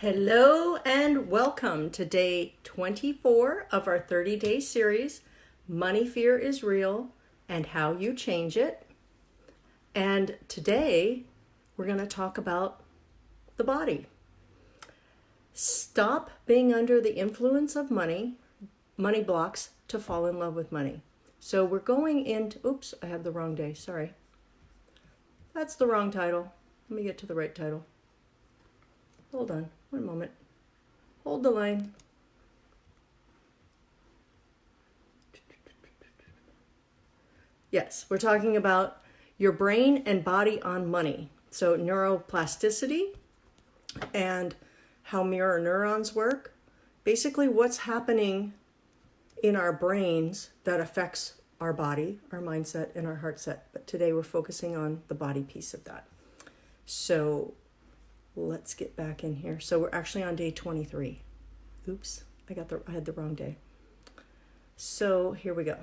Hello and welcome to day 24 of our 30-day series, Money Fear is Real and How You Change It. And today we're going to talk about the body. Stop being under the influence of money blocks to fall in love with money. So we're going into, oops, I have the wrong day, sorry. That's the wrong title. Let me get to the right title. Hold on, one moment. Hold the line. Yes, we're talking about your brain and body on money. So neuroplasticity and how mirror neurons work. Basically what's happening in our brains that affects our body, our mindset, and our heart set. But today we're focusing on the body piece of that. So let's get back in here. So we're actually on day 23. Oops, I had the wrong day. So here we go.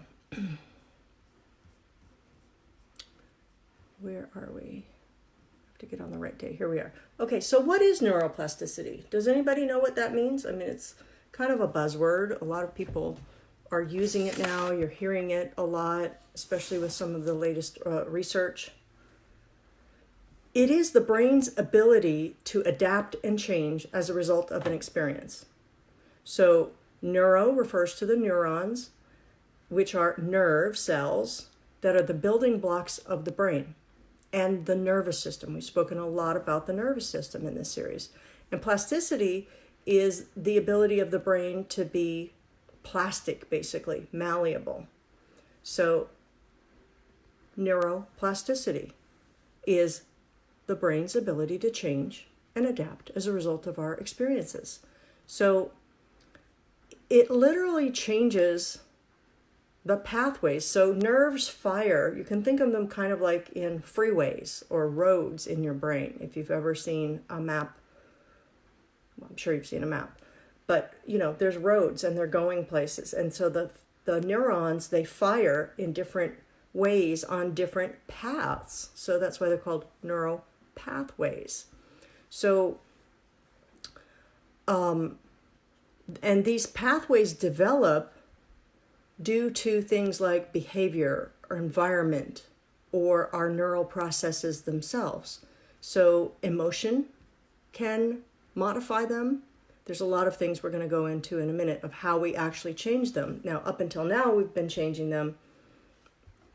Where are we? I have to get on the right day. Here we are. Okay, so what is neuroplasticity? Does anybody know what that means? I mean, it's kind of a buzzword. A lot of people are using it now. You're hearing it a lot, especially with some of the latest research. It is the brain's ability to adapt and change as a result of an experience. So neuro refers to the neurons, which are nerve cells that are the building blocks of the brain and the nervous system. We've spoken a lot about the nervous system in this series. And plasticity is the ability of the brain to be plastic, basically, malleable. So neuroplasticity is the brain's ability to change and adapt as a result of our experiences. So it literally changes the pathways. So nerves fire. You can think of them kind of like in freeways or roads in your brain. If you've ever seen a map, well, I'm sure you've seen a map, but there's roads and they're going places. And so the neurons, they fire in different ways on different paths. So that's why they're called neural pathways. So, and these pathways develop due to things like behavior or environment or our neural processes themselves. So emotion can modify them. There's a lot of things we're going to go into in a minute of how we actually change them. Now, up until now, we've been changing them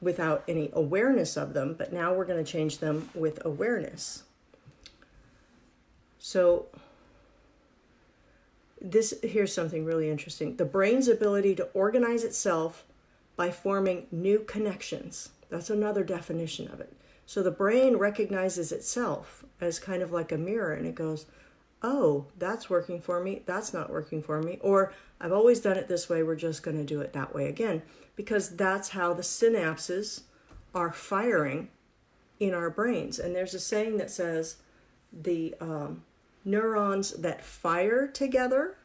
without any awareness of them, but now we're going to change them with awareness. So here's something really interesting. The brain's ability to organize itself by forming new connections. That's another definition of it. So the brain recognizes itself as kind of like a mirror, and it goes, oh, that's working for me, that's not working for me, or I've always done it this way, we're just going to do it that way again. Because that's how the synapses are firing in our brains. And there's a saying that says the neurons that fire together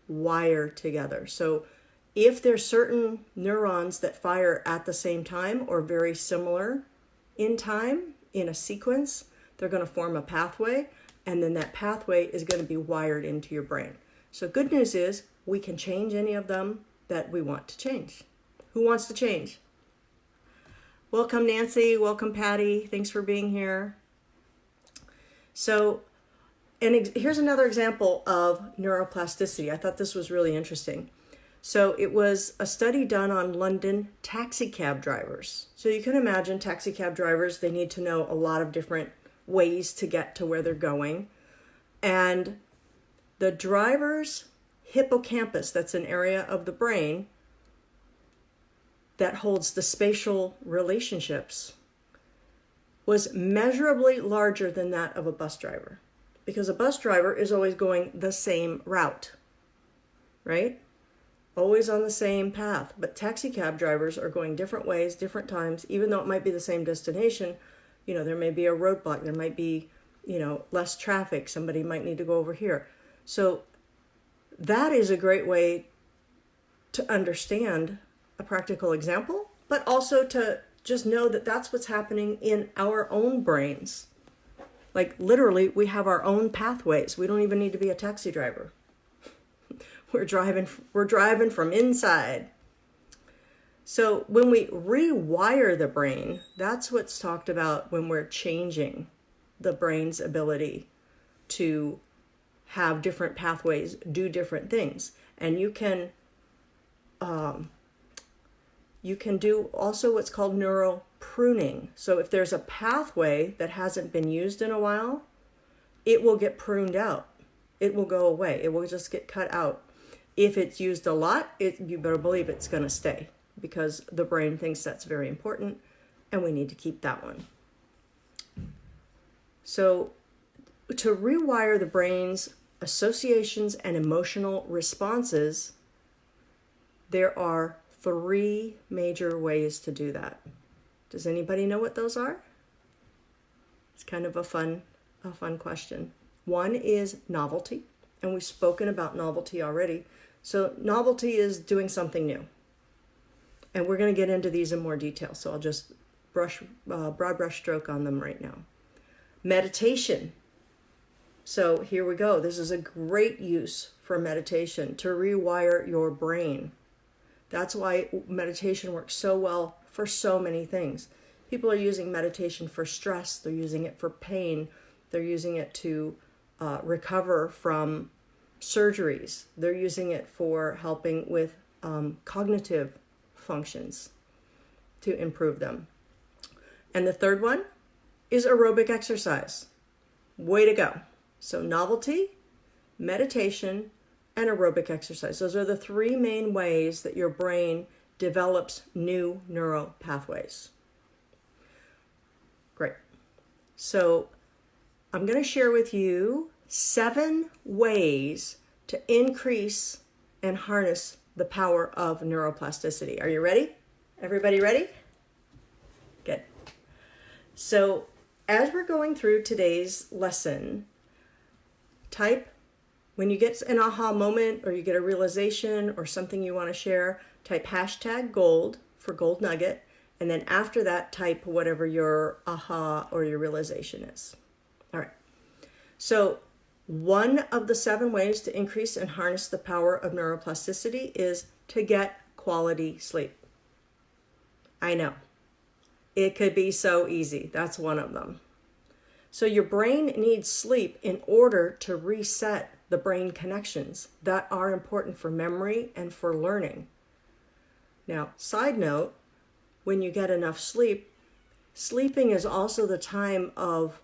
wire together. So if there's certain neurons that fire at the same time or very similar in time, in a sequence, they're going to form a pathway, and then that pathway is going to be wired into your brain. So good news is we can change any of them that we want to change. Who wants to change? Welcome, Nancy. Welcome, Patty. Thanks for being here. So, here's another example of neuroplasticity. I thought this was really interesting. So it was a study done on London taxi cab drivers. So you can imagine taxi cab drivers, they need to know a lot of different ways to get to where they're going. And the driver's hippocampus, that's an area of the brain that holds the spatial relationships, was measurably larger than that of a bus driver. Because a bus driver is always going the same route, right? Always on the same path. But taxi cab drivers are going different ways, different times, even though it might be the same destination. There may be a roadblock, there might be, less traffic, somebody might need to go over here. So that is a great way to understand a practical example, but also to just know that that's what's happening in our own brains. Like literally, we have our own pathways. We don't even need to be a taxi driver. We're driving from inside. So when we rewire the brain, that's what's talked about when we're changing the brain's ability to have different pathways, do different things. And you can do also what's called neural pruning. So if there's a pathway that hasn't been used in a while, it will get pruned out. It will go away. It will just get cut out. If it's used a lot, you better believe it's going to stay, because the brain thinks that's very important and we need to keep that one. So to rewire the brain's associations and emotional responses, there are 3 major ways to do that. Does anybody know what those are? It's kind of a fun question. One is novelty, and we've spoken about novelty already. So novelty is doing something new. And we're going to get into these in more detail, so I'll just broad brush stroke on them right now. Meditation. So here we go. This is a great use for meditation to rewire your brain. That's why meditation works so well for so many things. People are using meditation for stress. They're using it for pain. They're using it to recover from surgeries. They're using it for helping with cognitive functions to improve them. And the third one is aerobic exercise. Way to go. So novelty, meditation, and aerobic exercise. Those are the 3 main ways that your brain develops new neural pathways. Great. So I'm going to share with you 7 ways to increase and harness the power of neuroplasticity. Are you ready? Everybody ready? Good. So as we're going through today's lesson, when you get an aha moment or you get a realization or something you want to share, type #gold for gold nugget. And then after that, type whatever your aha or your realization is. All right. So one of the 7 ways to increase and harness the power of neuroplasticity is to get quality sleep. I know. It could be so easy. That's one of them. So your brain needs sleep in order to reset the brain connections that are important for memory and for learning. Now, side note, when you get enough sleep, sleeping is also the time of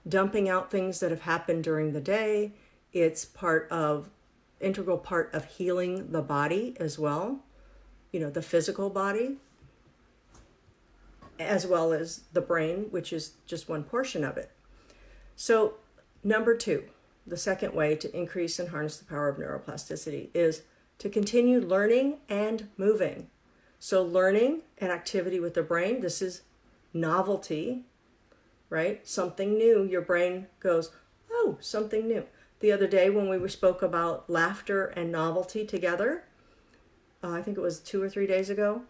dumping out things that have happened during the day. It's integral part of healing the body as well, the physical body, as well as the brain, which is just one portion of it. So number 2, the second way to increase and harness the power of neuroplasticity is to continue learning and moving. So learning and activity with the brain, this is novelty, right? Something new. Your brain goes, oh, something new. The other day when we spoke about laughter and novelty together, I think it was 2 or 3 days ago,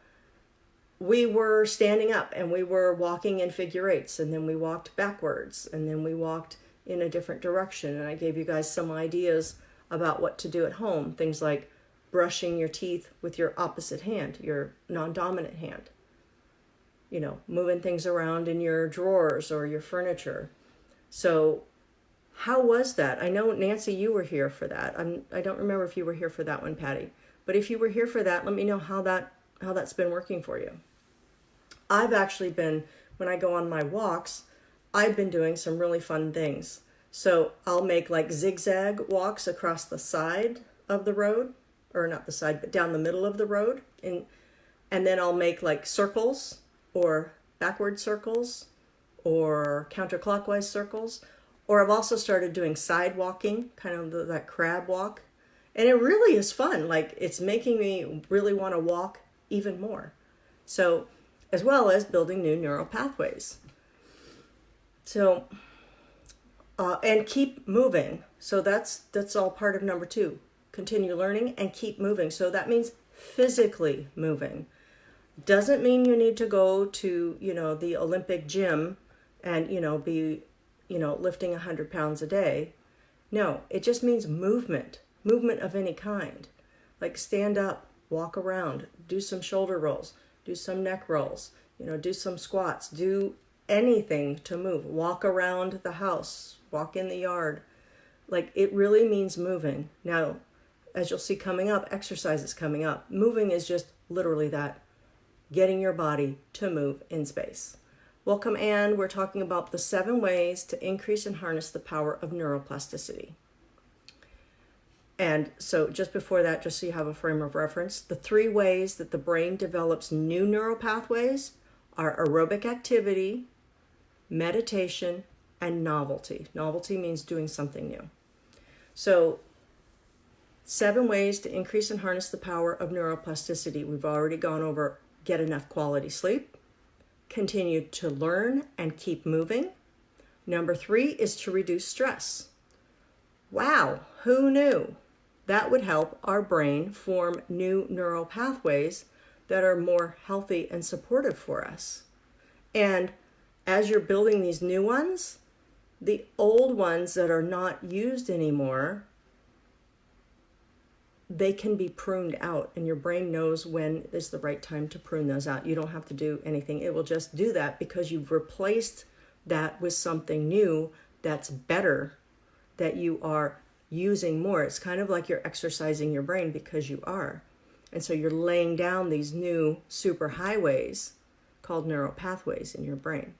we were standing up and we were walking in figure 8s, and then we walked backwards, and then we walked in a different direction. And I gave you guys some ideas about what to do at home. Things like brushing your teeth with your opposite hand, your non-dominant hand. Moving things around in your drawers or your furniture. So how was that? I know, Nancy, you were here for that. I don't remember if you were here for that one, Patty. But if you were here for that, let me know how that's been working for you. I've actually been, when I go on my walks, I've been doing some really fun things. So I'll make like zigzag walks across the side of the road, or not the side, but down the middle of the road. And then I'll make like circles or backward circles or counterclockwise circles. Or I've also started doing side walking, kind of that crab walk. And it really is fun. Like, it's making me really want to walk even more. So, as well as building new neural pathways. So, and keep moving. So that's all part of number 2. Continue learning and keep moving. So that means physically moving. Doesn't mean you need to go to, the Olympic gym and, be, lifting 100 pounds a day. No, it just means movement of any kind. Like stand up, walk around, do some shoulder rolls, do some neck rolls, do some squats, do anything to move, walk around the house, walk in the yard. Like it really means moving. Now, as you'll see coming up, exercise is coming up. Moving is just literally that, getting your body to move in space. Welcome, Anne. We're talking about the 7 ways to increase and harness the power of neuroplasticity. And so just before that, just so you have a frame of reference, the 3 ways that the brain develops new neural pathways are aerobic activity, meditation, and novelty. Novelty means doing something new. So 7 ways to increase and harness the power of neuroplasticity. We've already gone over get enough quality sleep, continue to learn and keep moving. Number 3 is to reduce stress. Wow, who knew? That would help our brain form new neural pathways that are more healthy and supportive for us. And as you're building these new ones, the old ones that are not used anymore, they can be pruned out, and your brain knows when is the right time to prune those out. You don't have to do anything. It will just do that because you've replaced that with something new that's better, that you are using more. It's kind of like you're exercising your brain because you are. And so you're laying down these new super highways called neural pathways in your brain.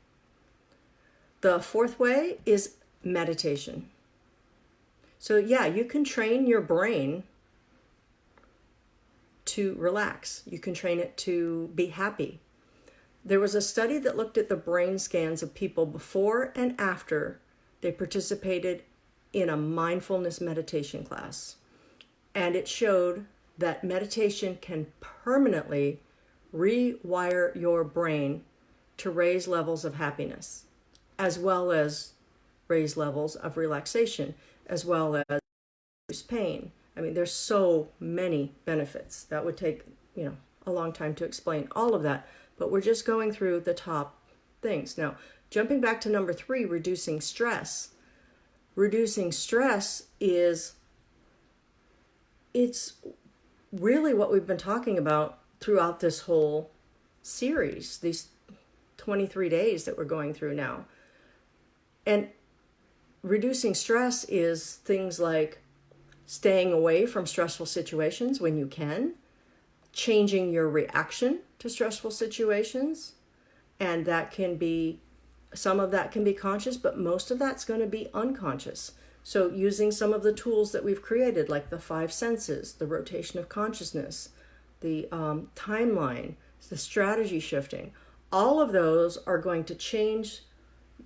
The 4th way is meditation. So yeah, you can train your brain to relax. You can train it to be happy. There was a study that looked at the brain scans of people before and after they participated in a mindfulness meditation class. And it showed that meditation can permanently rewire your brain to raise levels of happiness, as well as raise levels of relaxation, as well as reduce pain. I mean, there's so many benefits. That would take, a long time to explain all of that, but we're just going through the top things. Now, jumping back to number 3, reducing stress. Reducing stress it's really what we've been talking about throughout this whole series, these 23 days that we're going through now. And reducing stress is things like staying away from stressful situations when you can, changing your reaction to stressful situations, and that can be, some of that can be conscious, but most of that's going to be unconscious. So using some of the tools that we've created, like the 5 senses, the rotation of consciousness, the timeline, the strategy shifting, all of those are going to change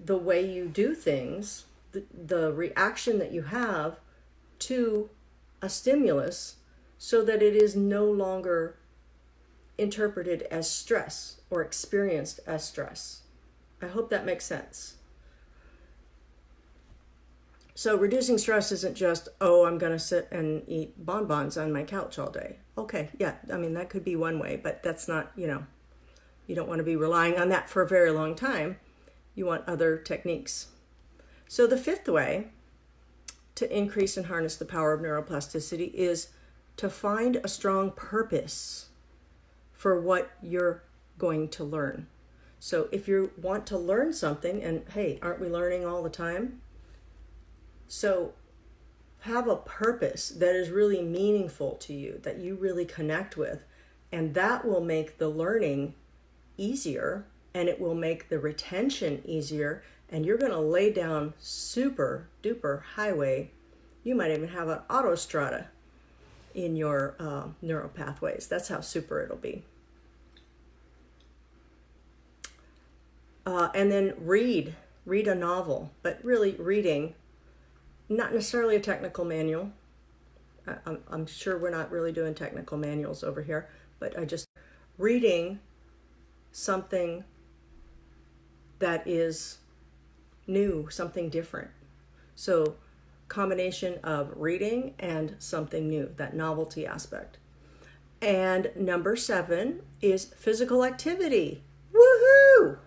the way you do things, the reaction that you have to a stimulus, so that it is no longer interpreted as stress or experienced as stress. I hope that makes sense. So reducing stress isn't just, I'm going to sit and eat bonbons on my couch all day. Okay, yeah, I mean, that could be one way, but that's not, you don't want to be relying on that for a very long time. You want other techniques. So the 5th way to increase and harness the power of neuroplasticity is to find a strong purpose for what you're going to learn. So if you want to learn something, and hey, aren't we learning all the time? So have a purpose that is really meaningful to you, that you really connect with, and that will make the learning easier, and it will make the retention easier, and you're going to lay down super duper highway. You might even have an autostrada in your neural pathways. That's how super it'll be. And then read a novel, but really reading, not necessarily a technical manual. I'm sure we're not really doing technical manuals over here, but reading something that is new, something different. So combination of reading and something new, that novelty aspect. And number 7 is physical activity. Woohoo!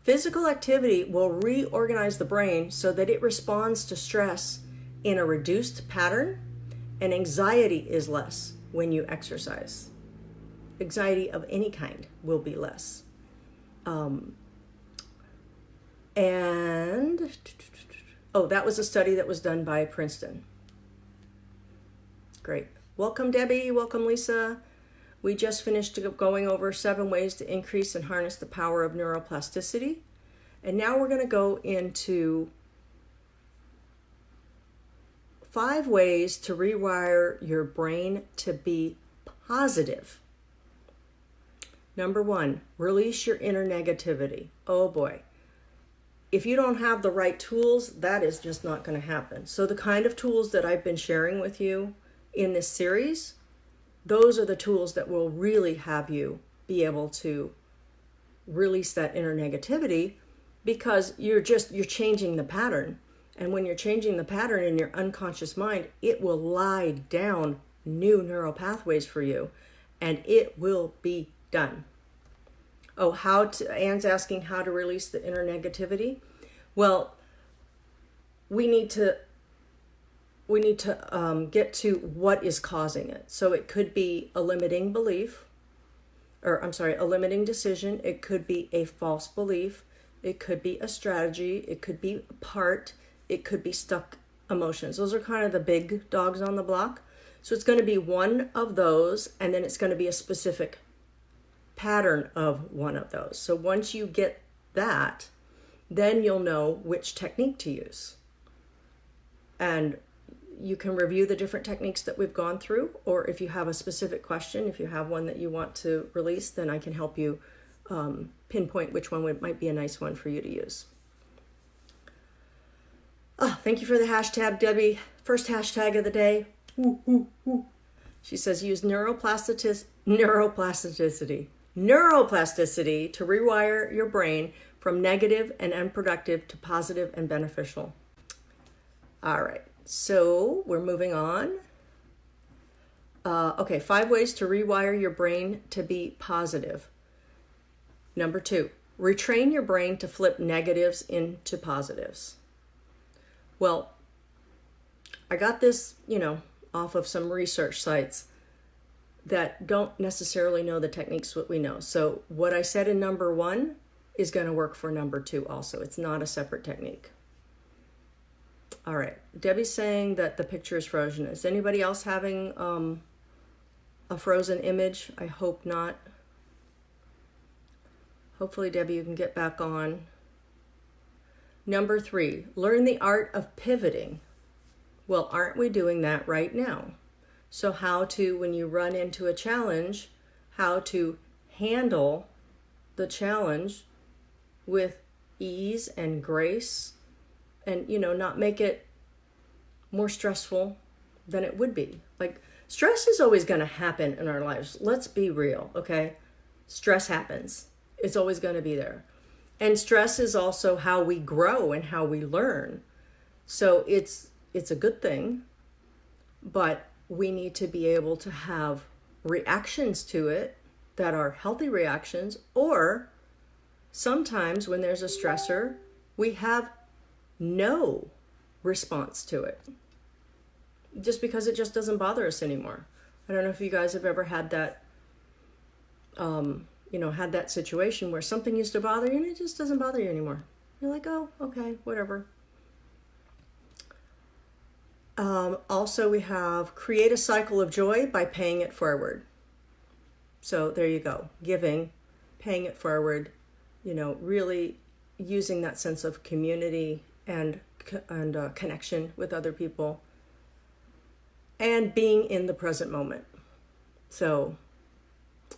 Physical activity will reorganize the brain so that it responds to stress in a reduced pattern, and anxiety is less when you exercise. Anxiety of any kind will be less. That was a study that was done by Princeton. Great. Welcome, Debbie. Welcome, Lisa. We just finished going over 7 ways to increase and harness the power of neuroplasticity. And now we're going to go into 5 ways to rewire your brain to be positive. Number 1, release your inner negativity. Oh boy. If you don't have the right tools, that is just not going to happen. So the kind of tools that I've been sharing with you in this series, those are the tools that will really have you be able to release that inner negativity, because you're changing the pattern. And when you're changing the pattern in your unconscious mind, it will lie down new neural pathways for you, and it will be done. Oh, Anne's asking how to release the inner negativity. Well, we need to get to what is causing it. So it could be a limiting belief, a limiting decision. It could be a false belief. It could be a strategy. It could be a part. It could be stuck emotions. Those are kind of the big dogs on the block. So it's going to be one of those, and then it's going to be a specific pattern of one of those. So once you get that, then you'll know which technique to use. And you can review the different techniques that we've gone through, or if you have a specific question, if you have one that you want to release, then I can help you pinpoint which one might be a nice one for you to use. Oh, thank you for the hashtag, Debbie. First hashtag of the day. Woo, woo, woo. She says use neuroplasticity to rewire your brain from negative and unproductive to positive and beneficial. All right, so we're moving on. 5 ways to rewire your brain to be positive. Number 2, retrain your brain to flip negatives into positives. Well, I got this, off of some research sites that don't necessarily know the techniques that we know. So what I said in number 1 is going to work for number 2 also. It's not a separate technique. All right. Debbie's saying that the picture is frozen. Is anybody else having a frozen image? I hope not. Hopefully, Debbie, you can get back on. Number 3, learn the art of pivoting. Well, aren't we doing that right now? So how to, when you run into a challenge, how to handle the challenge with ease and grace, and, not make it more stressful than it would be. Like, stress is always going to happen in our lives. Let's be real, okay? Stress happens. It's always going to be there. And stress is also how we grow and how we learn. So it's a good thing, but we need to be able to have reactions to it that are healthy reactions, or sometimes when there's a stressor, we have no response to it just because it just doesn't bother us anymore. I don't know if you guys have ever had that, had that situation where something used to bother you and it just doesn't bother you anymore. You're like, oh, okay, whatever. Also, we have create a cycle of joy by paying it forward. So there you go. Giving, paying it forward, really using that sense of community and connection with other people, and being in the present moment. So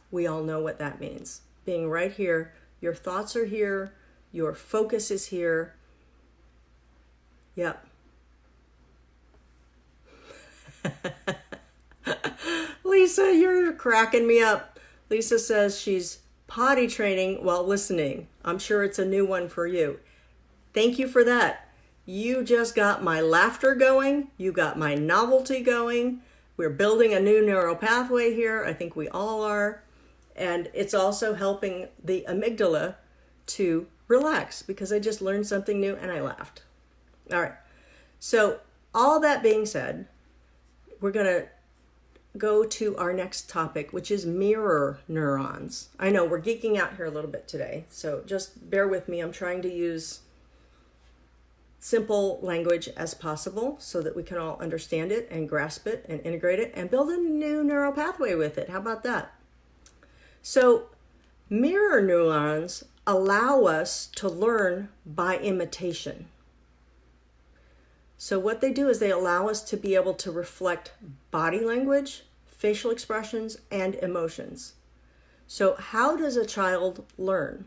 we all know what that means. Being right here, your thoughts are here, your focus is here. Yep. Lisa, you're cracking me up. Lisa says she's potty training while listening. I'm sure it's a new one for you. Thank you for that. You just got my laughter going. You got my novelty going. We're building a new neural pathway here. I think we all are. And it's also helping the amygdala to relax, because I just learned something new and I laughed. All right. So all that being said, we're going to go to our next topic, which is mirror neurons. I know we're geeking out here a little bit today, so just bear with me. I'm trying to use simple language as possible so that we can all understand it and grasp it and integrate it and build a new neural pathway with it. How about that? So mirror neurons allow us to learn by imitation. So what they do is they allow us to be able to reflect body language, facial expressions, and emotions. So how does a child learn?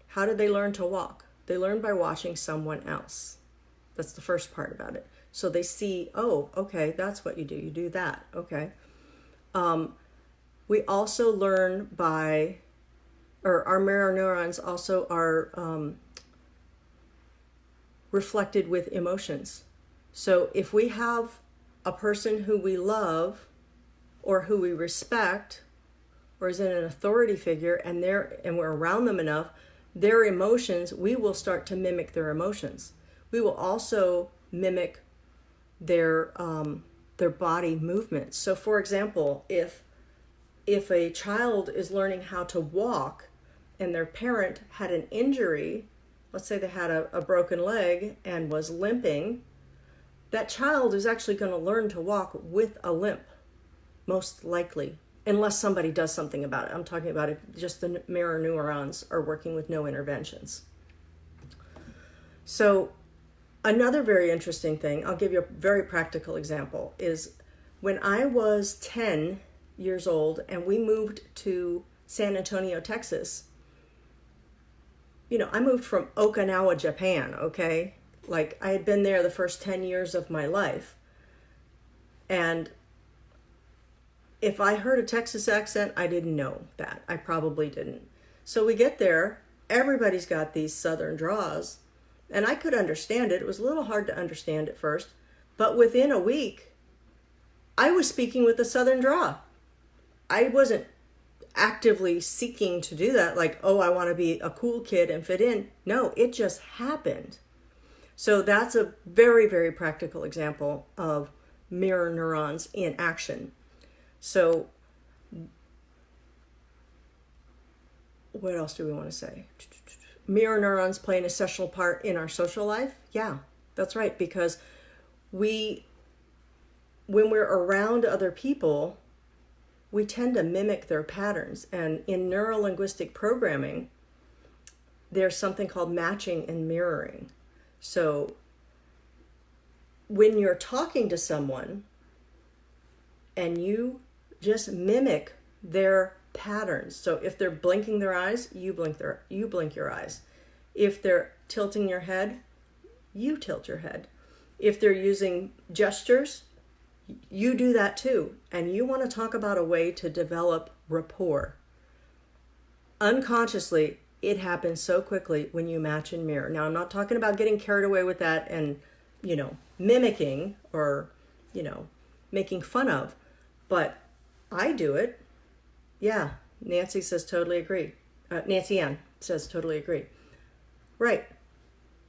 How do they learn to walk? They learn by watching someone else. That's the first part about it. So they see, oh, okay, that's what you do. You do that. Okay. We also learn by, or our mirror neurons also are reflected with emotions. So if we have a person who we love or who we respect or is in an authority figure and we're around them enough, their emotions, we will start to mimic their emotions. We will also mimic their body movements. So for example, if a child is learning how to walk and their parent had an injury, let's say they had a broken leg and was limping, that child is actually going to learn to walk with a limp, most likely, unless somebody does something about it. I'm talking about if just the mirror neurons are working with no interventions. So another very interesting thing, I'll give you a very practical example, is when I was 10 years old and we moved to San Antonio, Texas. I moved from Okinawa, Japan, okay? Like, I had been there the first 10 years of my life. And if I heard a Texas accent, I didn't know that. I probably didn't. So we get there, everybody's got these southern draws, and I could understand it. It was a little hard to understand at first, but within a week, I was speaking with a southern draw. I wasn't actively seeking to do that, like, oh, I want to be a cool kid and fit in. No, it just happened. So that's a very, very practical example of mirror neurons in action. So what else do we want to say? Mirror neurons play an essential part in our social life. Yeah, that's right. Because when we're around other people, we tend to mimic their patterns. And in neuro-linguistic programming, there's something called matching and mirroring. So when you're talking to someone and you just mimic their patterns. So if they're blinking their eyes, you blink your eyes. If they're tilting your head, you tilt your head. If they're using gestures, you do that too. And you want to talk about a way to develop rapport. Unconsciously, it happens so quickly when you match and mirror. Now, I'm not talking about getting carried away with that and, mimicking or, making fun of, but I do it. Yeah, Nancy says totally agree. Nancy Ann says totally agree. Right.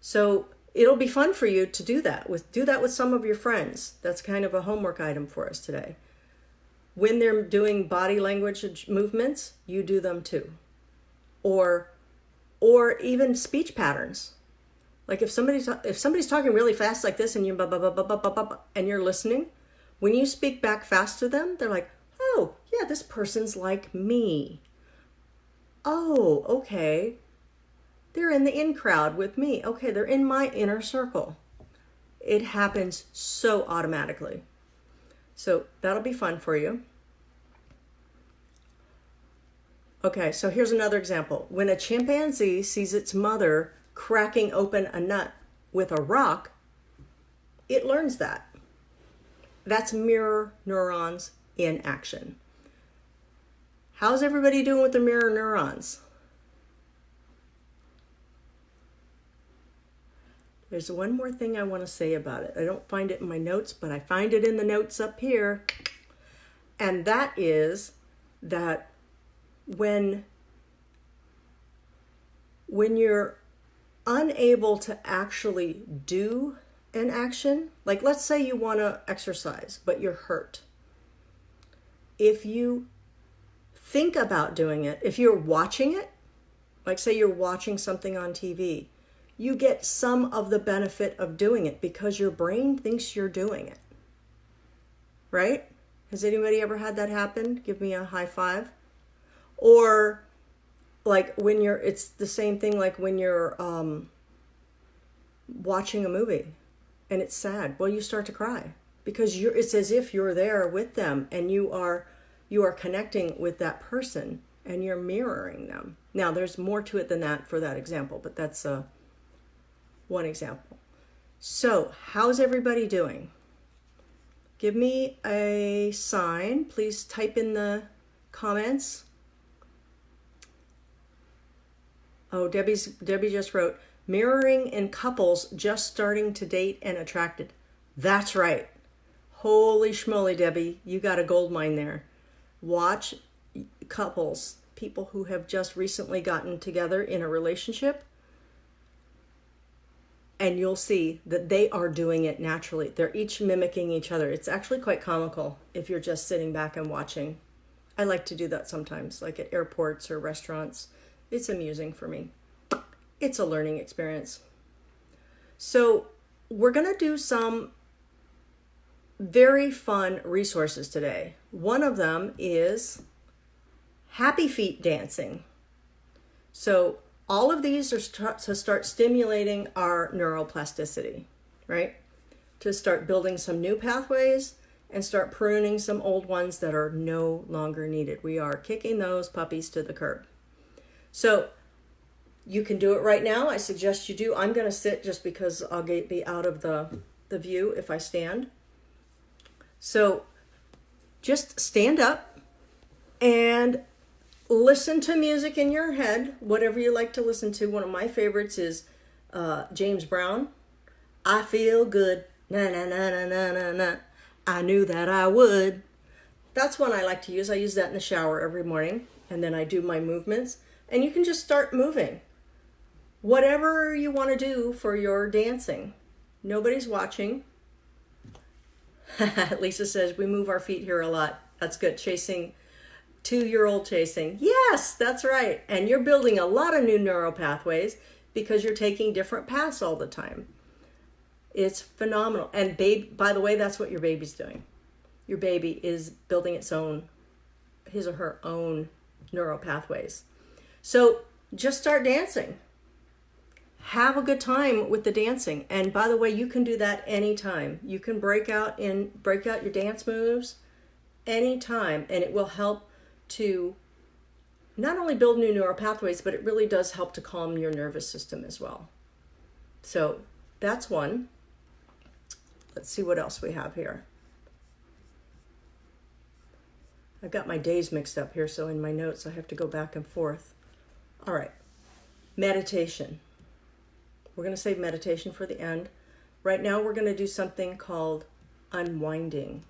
So it'll be fun for you to do that with some of your friends. That's kind of a homework item for us today. When they're doing body language movements, you do them too. Or even speech patterns. Like if somebody's talking really fast like this and you and you're listening, when you speak back fast to them, they're like, "Oh, yeah, this person's like me. Oh, okay. They're in the in crowd with me. Okay, they're in my inner circle." It happens so automatically. So that'll be fun for you. Okay, so here's another example. When a chimpanzee sees its mother cracking open a nut with a rock, it learns that. That's mirror neurons in action. How's everybody doing with the mirror neurons? There's one more thing I want to say about it. I don't find it in my notes, but I find it in the notes up here. And that is that when when you're unable to actually do an action, like let's say you want to exercise, but you're hurt. If you think about doing it, if you're watching it, like say you're watching something on TV, you get some of the benefit of doing it because your brain thinks you're doing it. Right? Has anybody ever had that happen? Give me a high five. Or like when it's the same thing like when you're watching a movie and it's sad. Well, you start to cry because it's as if you're there with them and you are connecting with that person and you're mirroring them. Now, there's more to it than that for that example, but that's one example. So, how's everybody doing? Give me a sign. Please type in the comments. Oh, Debbie just wrote, mirroring in couples just starting to date and attracted. That's right. Holy schmoly, Debbie, you got a gold mine there. Watch couples, people who have just recently gotten together in a relationship, and you'll see that they are doing it naturally. They're each mimicking each other. It's actually quite comical if you're just sitting back and watching. I like to do that sometimes, like at airports or restaurants. It's amusing for me. It's a learning experience. So we're going to do some very fun resources today. One of them is happy feet dancing. So all of these are to start stimulating our neuroplasticity, right? To start building some new pathways and start pruning some old ones that are no longer needed. We are kicking those puppies to the curb. So you can do it right now. I suggest you do. I'm going to sit just because I'll be out of the view if I stand. So just stand up and listen to music in your head, whatever you like to listen to. One of my favorites is James Brown. I feel good. Na na na na na na na. I knew that I would. That's one I like to use. I use that in the shower every morning, and then I do my movements. And you can just start moving. Whatever you want to do for your dancing. Nobody's watching. Lisa says, we move our feet here a lot. That's good. Chasing, 2-year-old chasing. Yes, that's right. And you're building a lot of new neural pathways because you're taking different paths all the time. It's phenomenal. And by the way, that's what your baby's doing. Your baby is building his or her own neural pathways. So just start dancing. Have a good time with the dancing. And by the way, you can do that anytime. You can break out your dance moves anytime, and it will help to not only build new neural pathways, but it really does help to calm your nervous system as well. So that's one. Let's see what else we have here. I've got my days mixed up here, so in my notes I have to go back and forth. All right, meditation. We're going to save meditation for the end. Right now we're going to do something called unwinding.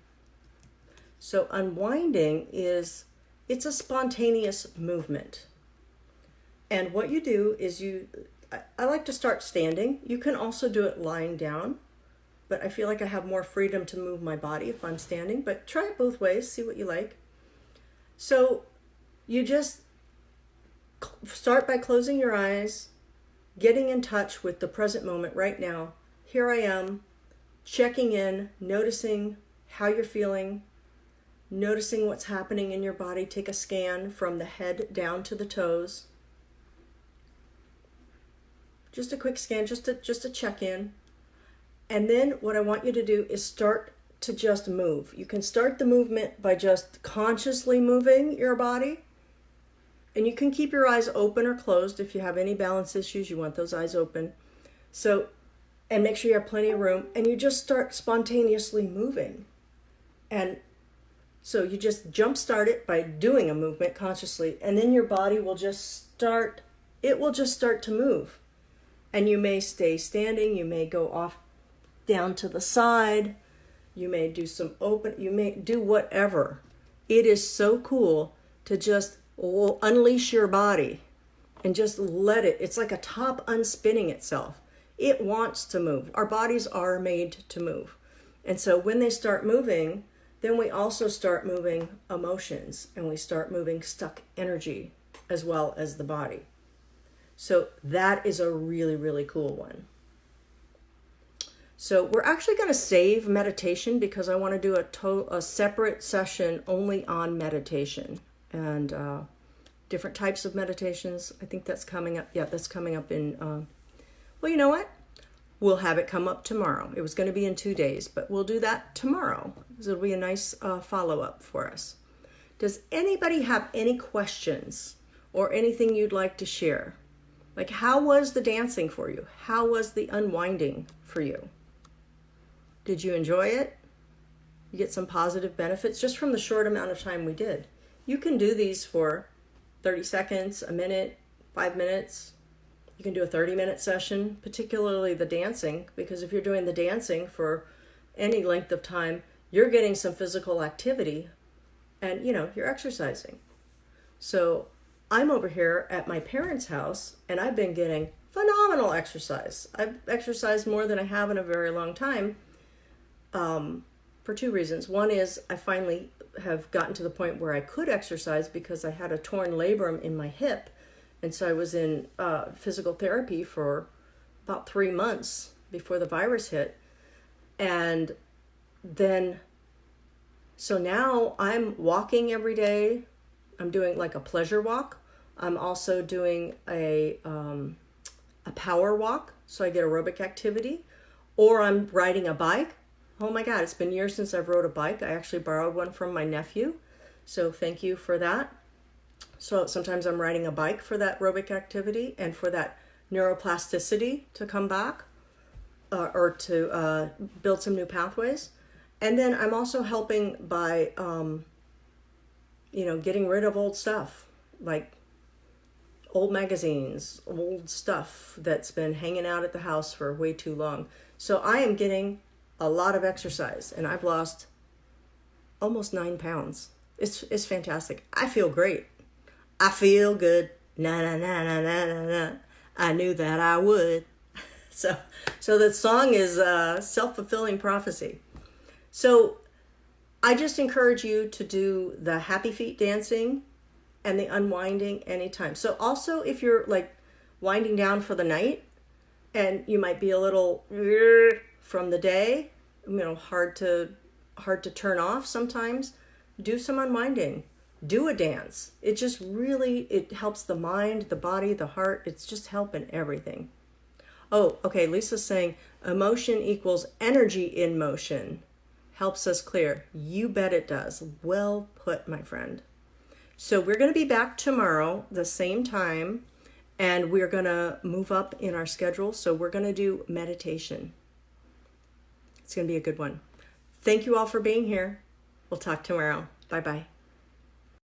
So unwinding it's a spontaneous movement. And what you do is I like to start standing. You can also do it lying down, but I feel like I have more freedom to move my body if I'm standing, but try it both ways, see what you like. So you just start by closing your eyes, getting in touch with the present moment right now. Here I am, checking in, noticing how you're feeling, noticing what's happening in your body. Take a scan from the head down to the toes. Just a quick scan, just a check-in. And then what I want you to do is start to just move. You can start the movement by just consciously moving your body. And you can keep your eyes open or closed. If you have any balance issues, you want those eyes open. So, and make sure you have plenty of room. And you just start spontaneously moving. And so you just jumpstart it by doing a movement consciously. And then your body will just start to move. And you may stay standing. You may go off down to the side. You may do some open. You may do whatever. It is so cool to just unleash your body and just let it. It's like a top unspinning itself. It wants to move. Our bodies are made to move. And so when they start moving, then we also start moving emotions, and we start moving stuck energy as well as the body. So that is a really, really cool one. So we're actually going to save meditation because I want to do a separate session only on meditation and different types of meditations. I think that's coming up. Yeah, that's coming up in, well, you know what? We'll have it come up tomorrow. It was going to be in 2 days, but we'll do that tomorrow. So it'll be a nice follow-up for us. Does anybody have any questions or anything you'd like to share? Like, how was the dancing for you? How was the unwinding for you? Did you enjoy it? You get some positive benefits just from the short amount of time we did. You can do these for 30 seconds, a minute, 5 minutes. You can do a 30-minute session, particularly the dancing, because if you're doing the dancing for any length of time, you're getting some physical activity and, you're exercising. So I'm over here at my parents' house and I've been getting phenomenal exercise. I've exercised more than I have in a very long time for 2 reasons. One is I finally have gotten to the point where I could exercise because I had a torn labrum in my hip. And so I was in physical therapy for about 3 months before the virus hit. And then, so now I'm walking every day. I'm doing like a pleasure walk. I'm also doing a power walk, so I get aerobic activity. Or I'm riding a bike. Oh my God, it's been years since I've rode a bike. I actually borrowed one from my nephew. So thank you for that. So sometimes I'm riding a bike for that aerobic activity and for that neuroplasticity to come back or to build some new pathways. And then I'm also helping by, getting rid of old stuff, like old magazines, old stuff that's been hanging out at the house for way too long. So I am getting a lot of exercise and I've lost almost 9 pounds. It's fantastic. I feel great. I feel good. Na na na na na na na. I knew that I would. So the song is self-fulfilling prophecy. So I just encourage you to do the happy feet dancing and the unwinding anytime. So also if you're like winding down for the night and you might be a little from the day, hard to turn off sometimes, do some unwinding. Do a dance. It just really, it helps the mind, the body, the heart. It's just helping everything. Oh, okay. Lisa's saying emotion equals energy in motion. Helps us clear. You bet it does. Well put, my friend. So we're going to be back tomorrow, the same time, and we're going to move up in our schedule. So we're going to do meditation. It's going to be a good one. Thank you all for being here. We'll talk tomorrow. Bye-bye.